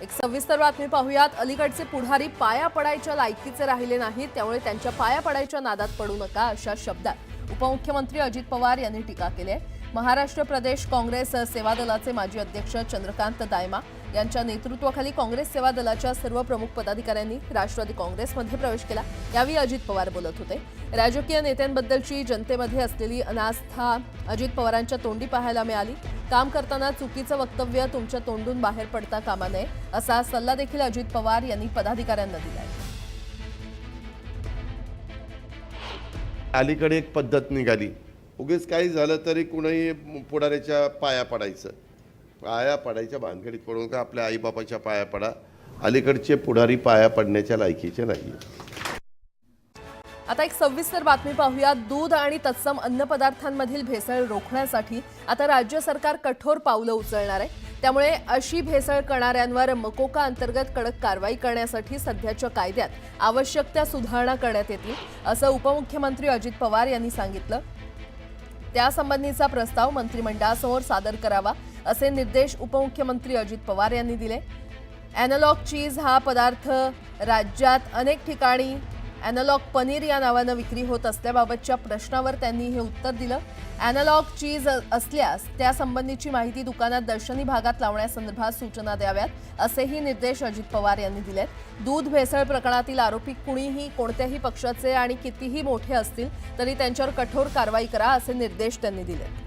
एक सविस्तर बातमी पाहूयात। अलीकडचे पुढारी पाया पडायच्या लायकीचे राहिले नाहीत, त्यामुळे त्यांच्या पाया पडायच्या नादात पडू नका, अशा शब्दात उपमुख्यमंत्री अजित पवार यांनी टीका केली आहे। महाराष्ट्र प्रदेश काँग्रेस सेवा दलाचे माजी अध्यक्ष चंद्रकांत दायमा यांच्या नेतृत्वाखाली काँग्रेस सेवा दलाच्या सर्व प्रमुख पदाधिकाऱ्यांनी राष्ट्रवादी काँग्रेसमध्ये प्रवेश केला। यावेळी अजित पवार बोलत होते। राजकीय नेत्यांबद्दलची जनतेमध्ये असलेली अनास्था अजित पवारांच्या तोंडी पाहायला मिळाली। काम करताना चुकीचं वक्तव्य तुमच्या तोंडून बाहेर पडता कामा नये, असा सल्ला देखील अजित पवार यांनी पदाधिकाऱ्यांना दिलाय। अलीकडे एक पद्धत निघाली, उगीच काही झालं तरी कुणाही पुढाऱ्याच्या पाया पडायच्या भानगडीत पडून का आपल्या आईबापाच्या पाया पडा। अलीकडचे पुढारी पाया पडण्याच्या लायकीचे नाही। आता एक सविस्तर बातमी पाहूया। दूध आणि तत्सम अन्नपदार्थांमधील भेसळ रोखण्यासाठी आता राज्य सरकार कठोर पावलं उचलणार आहे। त्यामुळे अशी भेसळ करणाऱ्यांवर मकोका अंतर्गत कडक कारवाई करण्यासाठी सध्याच्या कायद्यात आवश्यक त्या सुधारणा करण्यात येतील, असं उपमुख्यमंत्री अजित पवार यांनी सांगितलं। त्यासंबंधीचा प्रस्ताव मंत्रिमंडळासमोर सादर करावा, असे निर्देश उपमुख्यमंत्री अजित पवार यांनी दिले। एनालॉग चीज हा पदार्थ राज्यात अनेक ठिकाणी एनालॉग पनीर या नावानं विक्री होत असल्याबाबतच्या प्रश्नावर त्यांनी हे उत्तर दिलं। एनालॉग चीज असल्यास त्यासंबंधीची माहिती दुकानात दर्शनी भागात लावण्यासंदर्भात सूचना द्याव्यात, असेही निर्देश अजित पवार यांनी दिलेत। दूध भेसळ प्रकरणातील आरोपी कुणीही कोणत्याही पक्षाचे आणि कितीही मोठे असतील तरी त्यांच्यावर कठोर कारवाई करा, असे निर्देश त्यांनी दिले।